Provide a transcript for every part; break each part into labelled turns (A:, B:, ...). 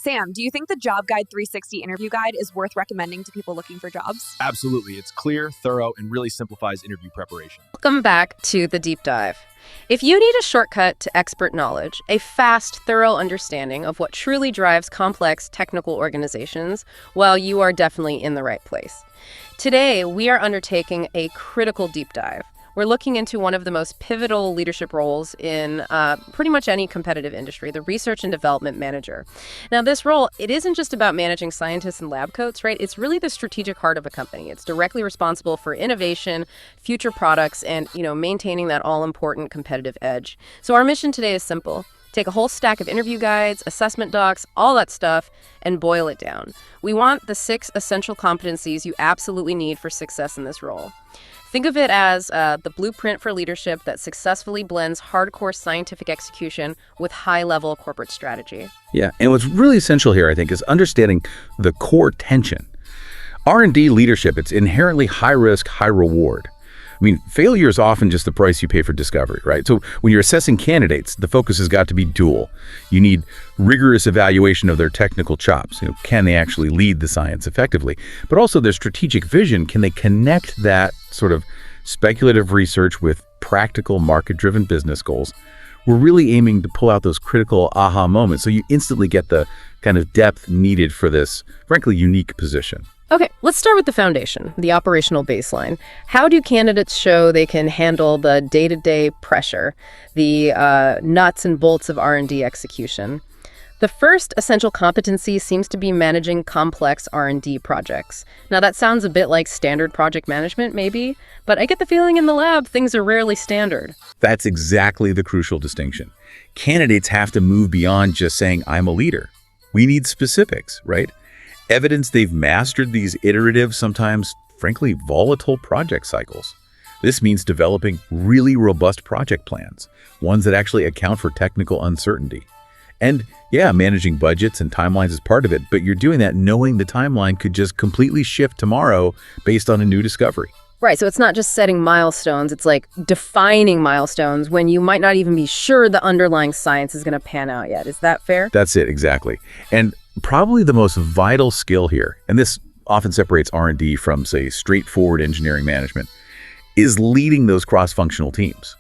A: Sam, do you think the Job Guide 360 interview guide is worth recommending to people looking for jobs?
B: Absolutely. It's clear, thorough, and really simplifies interview preparation.
C: Welcome back to the deep dive. If you need a shortcut to expert knowledge, a fast, thorough understanding of what truly drives complex technical organizations, well, you are definitely in the right place. Today, we are undertaking a critical deep dive. We're looking into one of the most pivotal leadership roles in pretty much any competitive industry, the research and development manager. Now, this role, it isn't just about managing scientists and lab coats, right? It's really the strategic heart of a company. It's directly responsible for innovation, future products, and, maintaining that all-important competitive edge. So our mission today is simple. Take a whole stack of interview guides, assessment docs, all that stuff, and boil it down. We want the 6 essential competencies you absolutely need for success in this role. Think of it as the blueprint for leadership that successfully blends hardcore scientific execution with high-level corporate strategy.
D: Yeah, and what's really essential here, I think, is understanding the core tension. R&D leadership, it's inherently high risk, high reward. I mean, failure is often just the price you pay for discovery, right? So when you're assessing candidates, the focus has got to be dual. You need rigorous evaluation of their technical chops. Can they actually lead the science effectively? But also their strategic vision. Can they connect that sort of speculative research with practical market-driven business goals? We're really aiming to pull out those critical aha moments so you instantly get the kind of depth needed for this, frankly, unique position.
C: Okay, let's start with the foundation, the operational baseline. How do candidates show they can handle the day-to-day pressure, the nuts and bolts of R&D execution? The first essential competency seems to be managing complex R&D projects. Now, that sounds a bit like standard project management, maybe, but I get the feeling in the lab things are rarely standard.
D: That's exactly the crucial distinction. Candidates have to move beyond just saying, I'm a leader. We need specifics, right? Evidence they've mastered these iterative, sometimes, frankly, volatile project cycles. This means developing really robust project plans, ones that actually account for technical uncertainty. And yeah, managing budgets and timelines is part of it, but you're doing that knowing the timeline could just completely shift tomorrow based on a new discovery.
C: Right, so it's not just setting milestones, it's like defining milestones when you might not even be sure the underlying science is going to pan out yet. Is that fair?
D: That's it, exactly. And probably the most vital skill here, and this often separates R&D from, say, straightforward engineering management, is leading those cross-functional teams.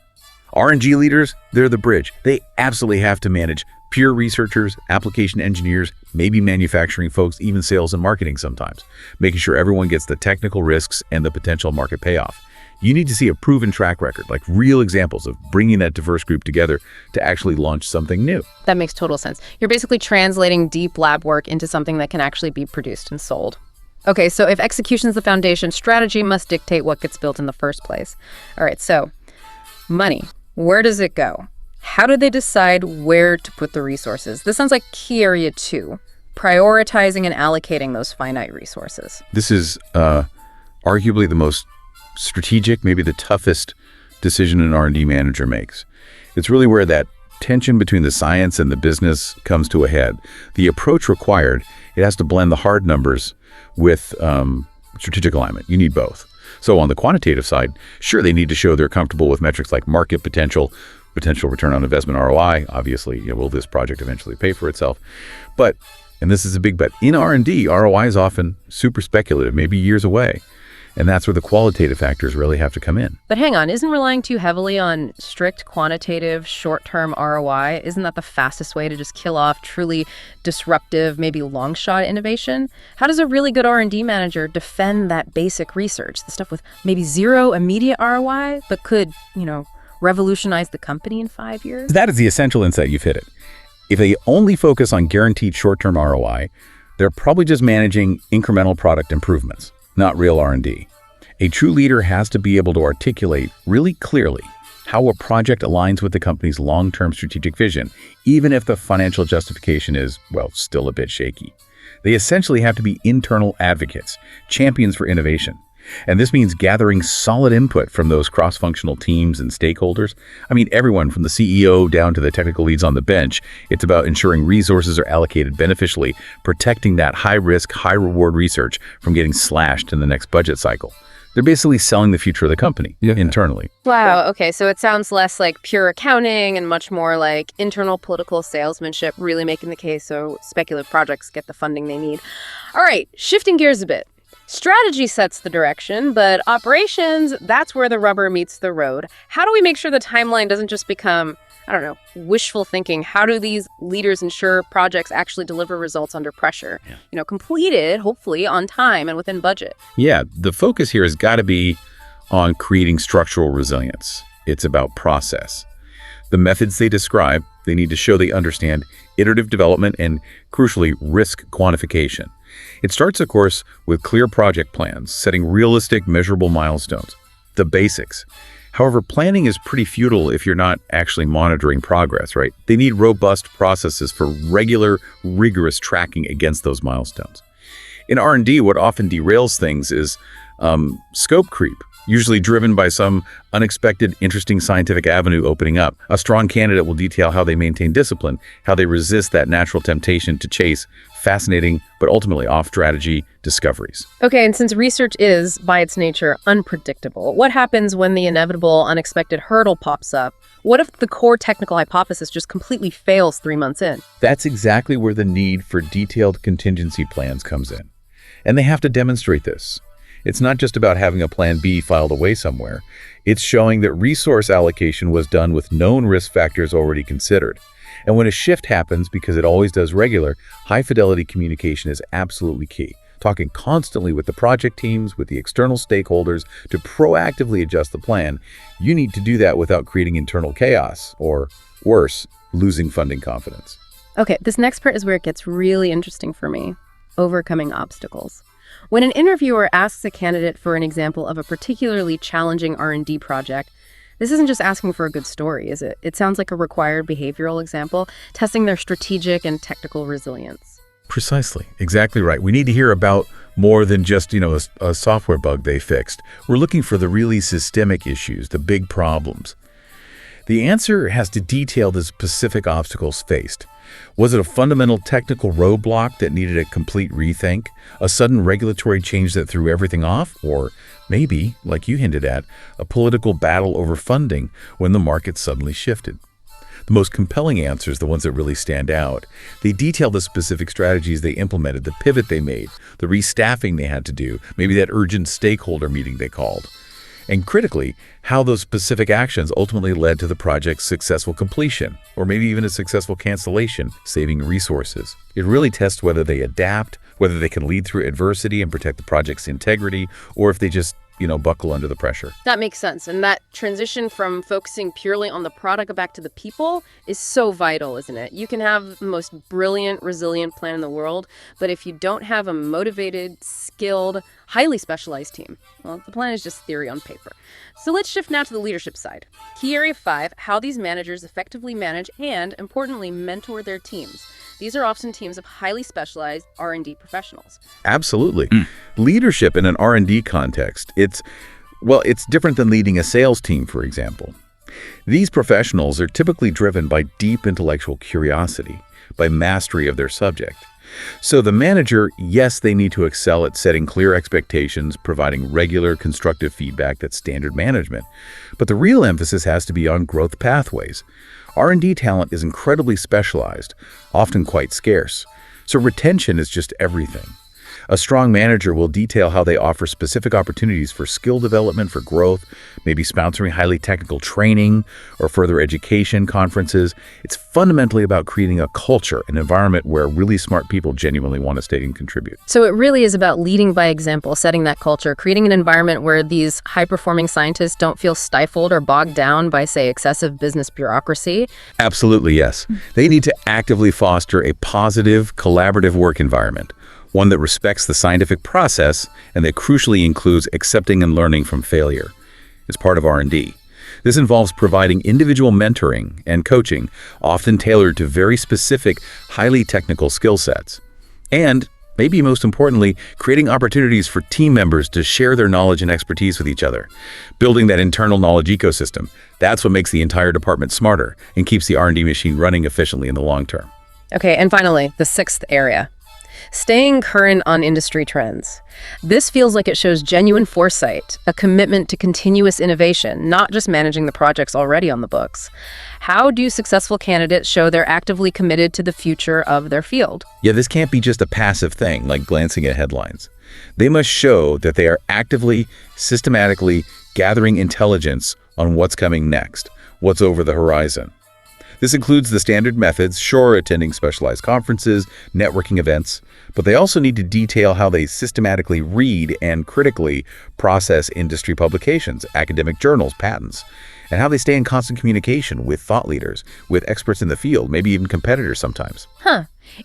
D: R&D leaders, they're the bridge. They absolutely have to manage peer researchers, application engineers, maybe manufacturing folks, even sales and marketing sometimes, making sure everyone gets the technical risks and the potential market payoff. You need to see a proven track record, like real examples of bringing that diverse group together to actually launch something new.
C: That makes total sense. You're basically translating deep lab work into something that can actually be produced and sold. Okay, so if execution's the foundation, strategy must dictate what gets built in the first place. All right, so money. Where does it go? How do they decide where to put the resources? This sounds like key area 2, prioritizing and allocating those finite resources.
D: This is arguably the most strategic, maybe the toughest decision an R&D manager makes. It's really where that tension between the science and the business comes to a head. The approach required, it has to blend the hard numbers with strategic alignment. You need both. So on the quantitative side, sure, they need to show they're comfortable with metrics like market potential return on investment, ROI. Obviously, will this project eventually pay for itself? But, and this is a big but, in R&D, ROI is often super speculative, maybe years away. And that's where the qualitative factors really have to come in.
C: But hang on, isn't relying too heavily on strict quantitative short-term ROI, isn't that the fastest way to just kill off truly disruptive, maybe long-shot innovation? How does a really good R&D manager defend that basic research, the stuff with maybe zero immediate ROI, but could, revolutionize the company in 5 years?
D: That is the essential insight. You've hit it. If they only focus on guaranteed short-term ROI, they're probably just managing incremental product improvements, not real R&D. A true leader has to be able to articulate really clearly how a project aligns with the company's long-term strategic vision, even if the financial justification is, still a bit shaky. They essentially have to be internal advocates, champions for innovation. And this means gathering solid input from those cross-functional teams and stakeholders. I mean, everyone from the CEO down to the technical leads on the bench. It's about ensuring resources are allocated beneficially, protecting that high-risk, high-reward research from getting slashed in the next budget cycle. They're basically selling the future of the company internally.
C: Wow. Okay. So it sounds less like pure accounting and much more like internal political salesmanship, really making the case so speculative projects get the funding they need. All right. Shifting gears a bit. Strategy sets the direction, but operations, that's where the rubber meets the road. How do we make sure the timeline doesn't just become, I don't know, wishful thinking? How do these leaders ensure projects actually deliver results under pressure? Completed, hopefully, on time and within budget.
D: Yeah, the focus here has got to be on creating structural resilience. It's about process. The methods they describe, they need to show they understand iterative development and, crucially, risk quantification. It starts, of course, with clear project plans, setting realistic, measurable milestones. The basics. However, planning is pretty futile if you're not actually monitoring progress, right? They need robust processes for regular, rigorous tracking against those milestones. In R&D, what often derails things is scope creep, usually driven by some unexpected, interesting scientific avenue opening up. A strong candidate will detail how they maintain discipline, how they resist that natural temptation to chase fascinating, but ultimately off-strategy discoveries.
C: Okay, and since research is, by its nature, unpredictable, what happens when the inevitable, unexpected hurdle pops up? What if the core technical hypothesis just completely fails 3 months in?
D: That's exactly where the need for detailed contingency plans comes in. And they have to demonstrate this. It's not just about having a plan B filed away somewhere. It's showing that resource allocation was done with known risk factors already considered. And when a shift happens, because it always does regular, high-fidelity communication is absolutely key. Talking constantly with the project teams, with the external stakeholders to proactively adjust the plan. You need to do that without creating internal chaos, or worse, losing funding confidence.
C: Okay, this next part is where it gets really interesting for me. Overcoming obstacles. When an interviewer asks a candidate for an example of a particularly challenging R&D project, this isn't just asking for a good story, is it? It sounds like a required behavioral example, testing their strategic and technical resilience.
D: Precisely. Exactly right. We need to hear about more than just, a software bug they fixed. We're looking for the really systemic issues, the big problems. The answer has to detail the specific obstacles faced. Was it a fundamental technical roadblock that needed a complete rethink? A sudden regulatory change that threw everything off? Or maybe, like you hinted at, a political battle over funding when the market suddenly shifted? The most compelling answers, the ones that really stand out, they detail the specific strategies they implemented, the pivot they made, the restaffing they had to do, maybe that urgent stakeholder meeting they called. And critically, how those specific actions ultimately led to the project's successful completion, or maybe even a successful cancellation, saving resources. It really tests whether they adapt, whether they can lead through adversity and protect the project's integrity, or if they just, buckle under the pressure.
C: That makes sense. And that transition from focusing purely on the product back to the people is so vital, isn't it? You can have the most brilliant, resilient plan in the world, but if you don't have a motivated, skilled, highly specialized team, well, the plan is just theory on paper. So let's shift now to the leadership side. Key area 5, how these managers effectively manage and, importantly, mentor their teams. These are often teams of highly specialized R&D professionals.
D: Absolutely. Leadership in an R&D context, it's different than leading a sales team, for example. These professionals are typically driven by deep intellectual curiosity, by mastery of their subject. So the manager, yes, they need to excel at setting clear expectations, providing regular constructive feedback that's standard management. But the real emphasis has to be on growth pathways. R&D talent is incredibly specialized, often quite scarce. So retention is just everything. A strong manager will detail how they offer specific opportunities for skill development, for growth, maybe sponsoring highly technical training or further education conferences. It's fundamentally about creating a culture, an environment where really smart people genuinely want to stay and contribute.
C: So it really is about leading by example, setting that culture, creating an environment where these high-performing scientists don't feel stifled or bogged down by, say, excessive business bureaucracy.
D: Absolutely, yes. They need to actively foster a positive, collaborative work environment. One that respects the scientific process and that crucially includes accepting and learning from failure. It's part of R&D. This involves providing individual mentoring and coaching, often tailored to very specific, highly technical skill sets. And, maybe most importantly, creating opportunities for team members to share their knowledge and expertise with each other. Building that internal knowledge ecosystem. That's what makes the entire department smarter and keeps the R&D machine running efficiently in the long term.
C: Okay, and finally, the 6th area. Staying current on industry trends. This feels like it shows genuine foresight, a commitment to continuous innovation, not just managing the projects already on the books. How do successful candidates show they're actively committed to the future of their field?
D: Yeah, this can't be just a passive thing like glancing at headlines. They must show that they are actively, systematically gathering intelligence on what's coming next, what's over the horizon. This includes the standard methods, sure, attending specialized conferences, networking events, but they also need to detail how they systematically read and critically process industry publications, academic journals, patents, and how they stay in constant communication with thought leaders, with experts in the field, maybe even competitors sometimes.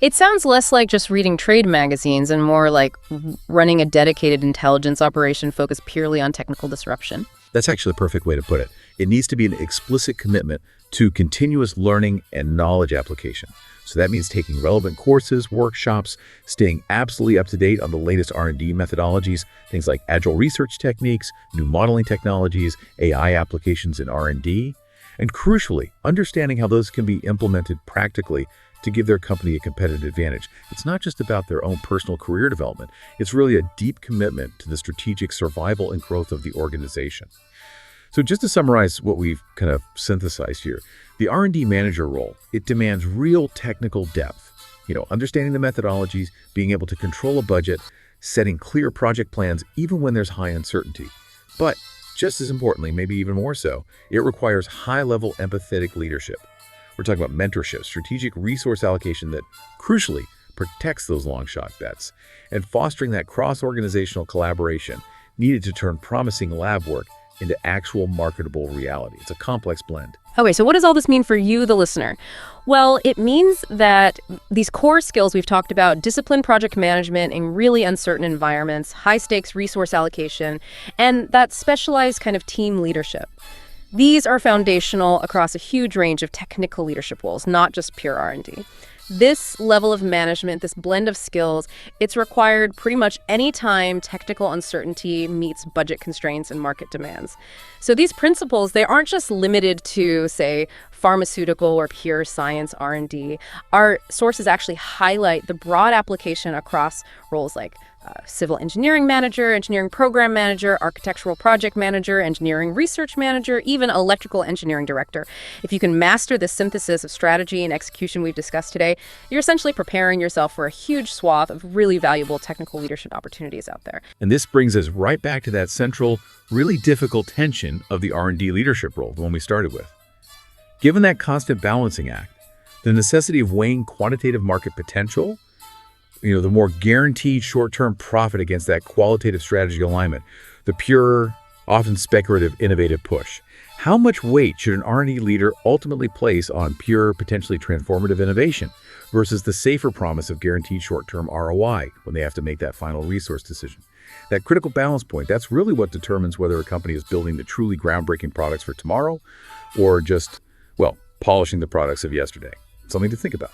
C: It sounds less like just reading trade magazines and more like running a dedicated intelligence operation focused purely on technical disruption.
D: That's actually a perfect way to put it. It needs to be an explicit commitment to continuous learning and knowledge application. So that means taking relevant courses, workshops, staying absolutely up to date on the latest R&D methodologies, things like agile research techniques, new modeling technologies, AI applications in R&D, and crucially, understanding how those can be implemented practically to give their company a competitive advantage. It's not just about their own personal career development. It's really a deep commitment to the strategic survival and growth of the organization. So just to summarize what we've kind of synthesized here, the R&D manager role, it demands real technical depth. Understanding the methodologies, being able to control a budget, setting clear project plans even when there's high uncertainty. But just as importantly, maybe even more so, it requires high-level empathetic leadership. We're talking about mentorship, strategic resource allocation that, crucially, protects those long-shot bets, and fostering that cross-organizational collaboration needed to turn promising lab work into actual marketable reality. It's a complex blend.
C: Okay, so what does all this mean for you, the listener? Well, it means that these core skills we've talked about, disciplined project management in really uncertain environments, high-stakes resource allocation, and that specialized kind of team leadership. These are foundational across a huge range of technical leadership roles, not just pure R&D. This level of management, this blend of skills, it's required pretty much any time technical uncertainty meets budget constraints and market demands. So these principles, they aren't just limited to, say, pharmaceutical or pure science R&D. Our sources actually highlight the broad application across roles like civil engineering manager, engineering program manager, architectural project manager, engineering research manager, even electrical engineering director. If you can master the synthesis of strategy and execution we've discussed today, you're essentially preparing yourself for a huge swath of really valuable technical leadership opportunities out there.
D: And this brings us right back to that central, really difficult tension of the R&D leadership role, the one we started with. Given that constant balancing act, the necessity of weighing quantitative market potential, the more guaranteed short-term profit against that qualitative strategy alignment, the pure, often speculative, innovative push. How much weight should an R&D leader ultimately place on pure, potentially transformative innovation versus the safer promise of guaranteed short-term ROI when they have to make that final resource decision? That critical balance point, that's really what determines whether a company is building the truly groundbreaking products for tomorrow or just, polishing the products of yesterday. Something to think about.